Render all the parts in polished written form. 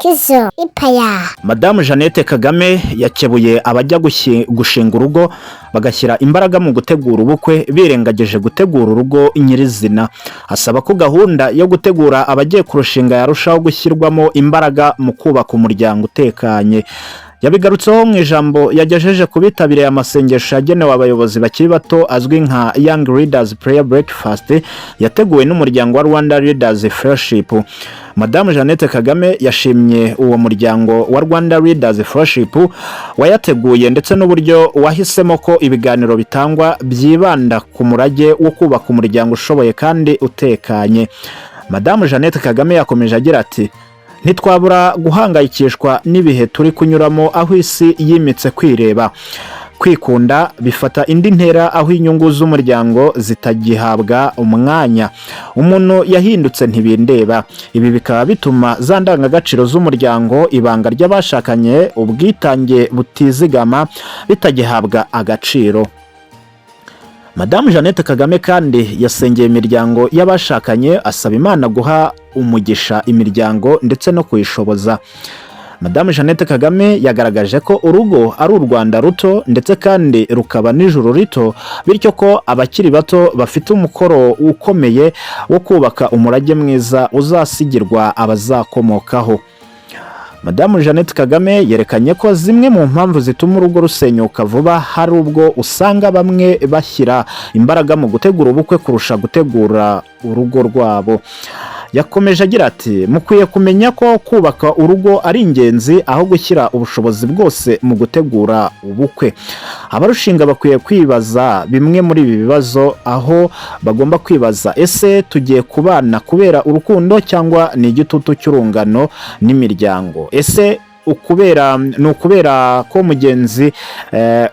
Kizo ipaya. Madamu Jeannette Kagame yakebuye abajya gushinga urugo bagashyira imbaraga mu gutegura ubukwe birengagije gutegura urugo nyirizina. Asaba ko gahunda yo gutegura abagiye kurushinga yarushaho gushyirwamo imbaraga mu kubaka umuryango utekanye. Yabigarutseho mu ijambo yagejeje ku bitabiriye amasengesho yagenewe abayobozi bakiri bato azwi nka Young Leaders Prayer Breakfast yateguwe n'umuryango wa Rwanda Leaders Fellowship. Madamu Jeannette Kagame yashimye uwo muryango wa Rwanda Leaders Fellowship wayateguye ndetse n'uburyo wahisemo ko ibiganiro bitangwa byibanda ku murage wo kubaka umuryango ushoboye kandi utekanye. Madamu Jeannette Kagame yakomeje agira ati: ntitwabura guhangayikishwa n'ibihe turi kunyuramo, aho isi yimitse kwireba kwikunda bifata indi ntera, aho inyungu z'umuryango zitagihabwa umwanya. Umuntu yahindutse ntibindeba. Ibi bikaba bituma za ndangagaciro z'umuryango, ibanga ry'abashakanye, ubwitange butizigama bitagihabwa agaciro. Madamu Jeannette Kagame kandi yasengeye imiryango y'abashakanye, asaba Imana guha umugisha imiryango ndetse no kuyishoboza. Madamu Jeannette Kagame yagaragaje ko urugo ari u Rwanda ruto ndetse kandi rukaba n'ijuru rito, bityo ko abakiri bato bafite umukoro ukomeye wo kubaka umurage mwiza uzasigirwa abazakomokaho. Madamu Jeannette Kagame yerekanye ko zimwe mu mpamvu zituma urugo rusenyuka vuba hari ubwo usanga bamwe bashyira imbaraga mu gutegura ubukwe kurusha gutegura urugo rwabo. Yakomeje agira ati: mukwiye kumenya ko kubaka urugo ari ingenzi aho gushyira ubushobozi bwose mu gutegura ubukwe. Abarushinga bakwiye kwibaza bimwe muri ibi bibazo, aho bagomba kwibaza: ese tugiye kubana kubera urukundo cyangwa ni igitutu cy'urungano n'imiryango? Ese ukubera ko mugenzi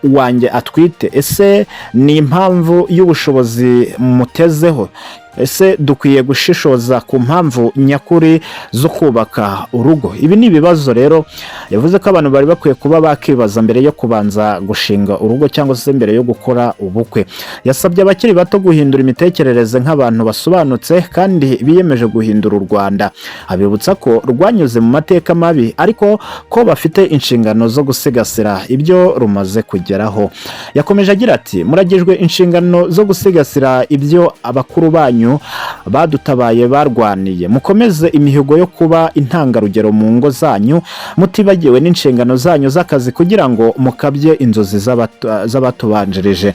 wanjye atwite? Ese ni impamvu y'ubushobozi mutezeho? Ese dukwiye gushishoza ku mpamvu nyakuri zo kubaka urugo? Ibi ni ibibazo rero yavuze ko abantu bari bakwiye kuba bakibaza mbere yo kubanza gushinga urugo cyangwa se mbere yo gukora ubukwe. Yasabye abakiri bato guhindura imitekerereze nk'abantu basobanutse kandi biyemeje guhindura u Rwanda. Abibutsa ko rwanyuze mu mateka mabi ariko ko bafite inshingano zo gusigasira ibyo rumaze kugeraho. Yakomeje agira ati: muragijwe inshingano zo gusigasira ibyo abakuru banyu badutabaye barwaniye. Mukomeze imihigo yo kuba intangarugero mu ngo zanyu, mutibagiwe n'inshingano zanyu z'akazi kugira ngo mukabye inzozi z'abatubanjirije.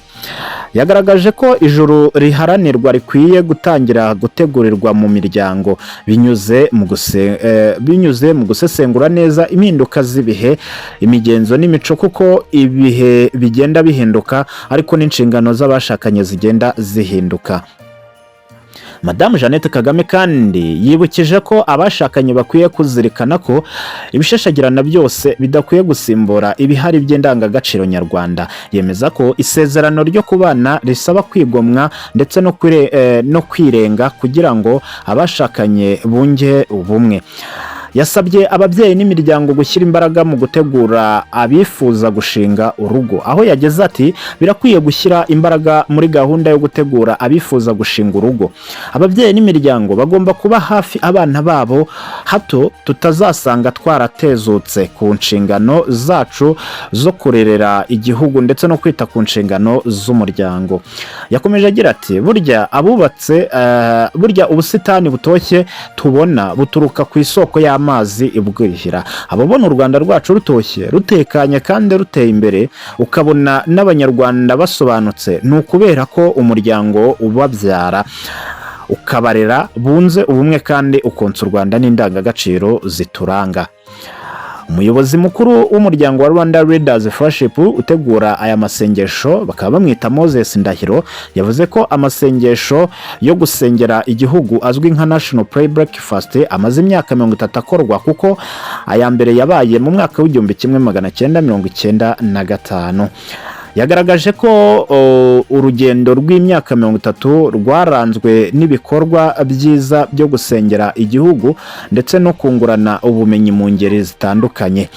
Yagaragaje ko ijuru riharanirwa rikwiye gutangira gutegurirwa mu miryango binyuze mu gusesengura neza impinduka z'ibihe, imigenzo n'imico, kuko ibihe bigenda bihinduka ariko n'inshingano z'abashakanye zigenda zihinduka. Madamu Jeannette Kagame kandi yibukije ko abashakanye bakwiye kuzirikana ko ibishashagirana byose bidakwiye gusimbura ibihari by'indangagaciro nyarwanda. Yemeza ko isezerano ryo kubana risaba kwigomwa ndetse no kwirenga kugira ngo abashakanye bunge ubumwe. Yasabye ababyeyi n'imiryango gushyira imbaraga mu gutegura abifuza gushinga urugo, aho yageze ati: birakwiye gushyira imbaraga muri gahunda yo gutegura abifuza gushinga urugo. Ababyeyi n'imiryango bagomba kuba hafi abana babo hato tutazasanga twaratezutse ku nshingano zacu zo kurerera igihugu ndetse no kwita ku nshingano z'umuryango. Yakomeje agira ati: burya ubusitani butoshye tubona buturuka ku isoko y'amazi ibwihira. Ababona u Rwanda rwacu rutoshye, rutekanye kandi ruteye imbere, ukabona n'abanyarwanda basobanutse, ni ukubera ko umuryango ubabyara ukabarera bunze ubumwe kandi ukonsa u Rwanda n'indangagaciro zituranga. Umuyobozi mukuru w'umuryango wa Rwanda Leaders Fellowship utegura aya masengesho, bakaba bamwita Moses Ndahiro, yavuze ko amasengesho yo gusengera igihugu azwi nka National Prayer Breakfast amaze imyaka 30 akorwa, kuko aya mbere yabaye mu mwaka w'1995. Yagaragaje ko urugendo rw'imyaka 30 rwaranzwe n'ibikorwa byiza byo gusengera igihugu ndetse no kungurana ubumenyi mu ngeri zitandukanye.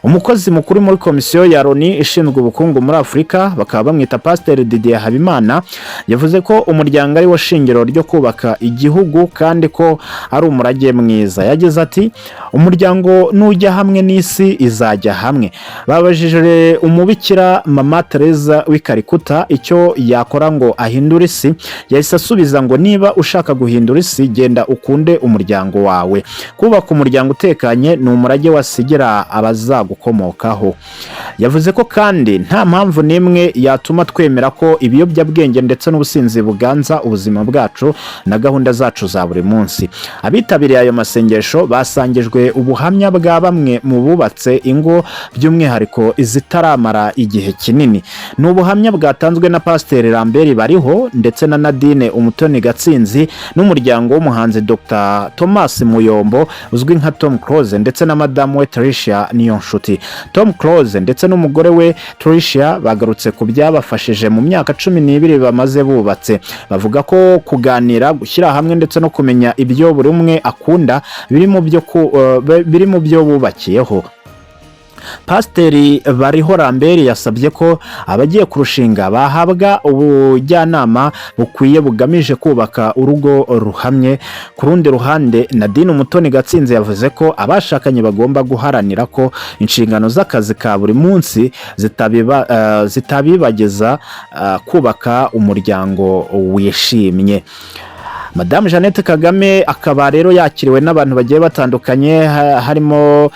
umukozi mukuru muri komisiyo ya Loni ishinzwe ubukungu muri Afurika bakaba bamwita Pasiteri Didier Habimana yavuze ko umuryango ari wo shingiro ryo kubaka igihugu kandi ko ari umurage mwiza. Yagize ati umuryango nujya hamwe n'isi izajya hamwe. Babajije umubikira Mama Teresa w'i Calcutta icyo yakora ngo ahindure isi, yahise asubiza ngo niba ushaka guhindura isi genda ukunde umuryango wawe. Kubaka umuryango utekanye ni umurage wasigira abazagukomokaho. Yavuze ko kandi nta mpamvu n'imwe yatuma twemera ko ibiyobyabwenge ndetse n'ubusinzi buganza ubuzima bwacu na gahunda zacu za buri munsi. Abitabiriye ayo masengesho basangijwe ubuhamya bwa bamwe mu bubatse ingo by'umwihariko izitaramara igihe kinini. Ni ubuhamya bwatanzwe na Pasiteri Lambert Bariho ndetse na Nadine Umutoni Gatsinzi n'umuryango w'umuhanzi Dr Thomas Muyombo uzwi nka Tom Close ndetse na madamu we Tricia Niyonshuti. Tom Close ndetse n'umugore we Tricia bagarutse ku byabafashije mu myaka 12 bamaze bubatse. Bavuga ko kuganira, gushyira hamwe ndetse no kumenya ibyo buri umwe akunda biri mu byo bubakiyeho. Pasiteri Bariho Lambert yasabye ko abagiye kurushinga bahabwa ubujyanama bukwiye bugamije kubaka urugo ruhamye. Ku rundi ruhande Nadine Umutoni Gatsinzi yavuze ko abashakanye bagomba guharanira ko inshingano z'akazi ka buri munsi zitabibageza kubaka umuryango wishimye. Madame Jeannette Kagame akaba rero yakiriwe n'abantu bagiye batandukanye harimo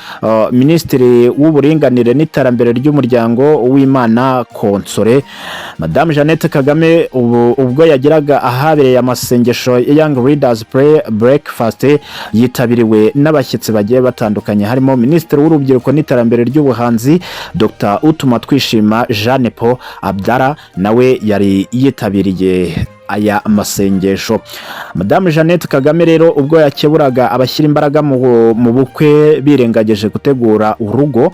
Minisitiri w'uburinganire n'iterambere ry'umuryango w'Imana Konsore. Madame Jeannette Kagame ubwo yagiraga ahabereye amasengesho Young Leaders Breakfast yitabiriwe n'abashyitsi bagiye batandukanye harimo Minisitiri w'urubyiruko n'iterambere ry'ubuhanzi Dr Utuma Twishima Jeanne Paul Abdara nawe yari yitabiriye aya masengesho. Madame Jeannette Kagame rero ubwo yakeburaga abashyira imbaraga mu bukwe birengageje gutegura urugo,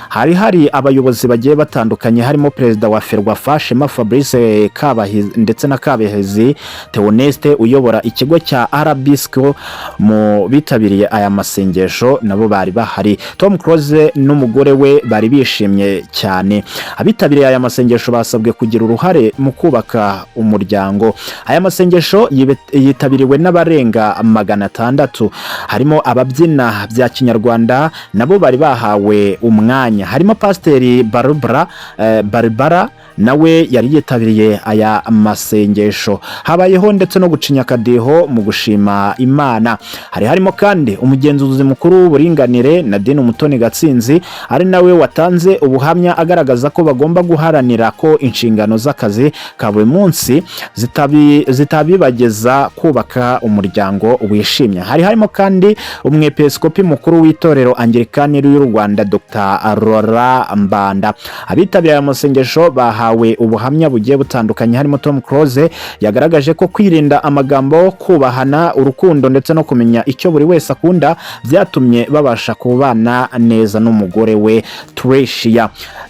hari abayobozi bagiye batandukanye harimo Perezida wa Ferwafa Shema Fabrice Kabahizi ndetse na Kabehezi Theoneste uyobora ikigo cya Arabisco. Mu bitabiriye aya masengesho nabo bari bahari. Tom Close n'umugore we bari bishimye cyane. Abitabiriye aya masengesho basabwe kugira uruhare mu kubaka umuryango. Aya masengesho yitabiriwe n'abarenga 600 harimo ababyina bya Kinyarwanda nabo bari bahawe umwanya. Harimo Pasiteri Barbara nawe yari yitabiriye aya masengesho. Habayeho ndetse no gucinya akadiho mu gushima Imana. Harimo kandi umugenzuzi mukuru w'uburinganire Nadine Umutoni Gatsinzi ari nawe watanze ubuhamya agaragaza ko bagomba guharanira ko inshingano z'akazi ka buri munsi zitabibageza kubaka umuryango wishimye. Harimo kandi umwepiskopi mukuru w'itorero Anglikani y'u Rwanda Dr Laura Mbanda. Abitabiriye aya masengesho bahawe ubuhamya bugiye butandukanye harimo Tom Close yagaragaje ko kwirinda amagambo, kubahana, urukundo ndetse no kumenya icyo buri wese akunda byatumye babasha kubana neza n'umugore we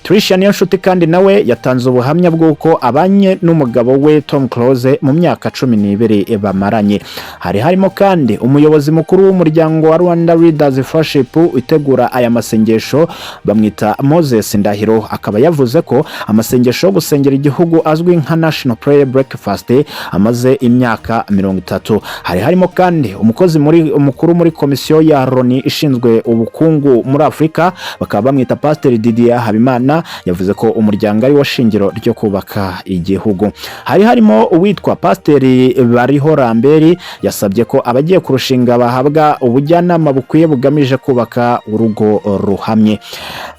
Tricia Niyonshuti kandi nawe yatanze ubuhamya bw'uko abanye n'umugabo we Tom Close mu myaka 12 bamaranye. Harimo kandi umuyobozi mukuru w'umuryango wa Rwanda Leaders Fellowship utegura aya masengesho bamwita Moses Ndahiro. Akaba yavuze ko amasengesho yo gusengera igihugu azwi nka National Prayer Breakfast amaze imyaka 30. Harimo kandi umukozi mukuru muri komisiyo ya Loni ishinzwe ubukungu muri Afurika bakaba bamwita Pasiteri Didier Habimana. Yavuze ko umuryango ari wo shingiro ryo kubaka igihugu. Harimo uwitwa Pasiteri Bariho Lambert yasabye ko abagiye kurushinga bahabwa ubujyanama bukwiye bugamije kubaka urugo ruhamye.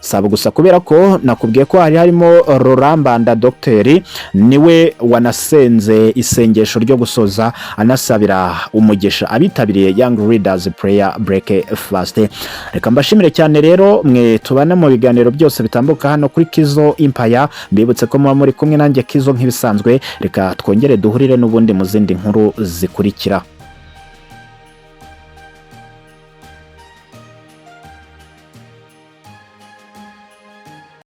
Saba gusa kubera ko nakubwiye ko harimo Rurambanda Dr niwe wanasenze isengesho ryo gusoza anasabira umugisha abitabiriye Young Leaders Prayer Breakfast. Reka mbashimire cyane rero mwe tubana mu biganiro byose bitambuka hano kuri Kizo Empire. Mbibutse ko muri kumwe nanjye Kizo nk'ibisanzwe. Reka twongere duhurire n'ubundi mu zindi nkuru zikurikira.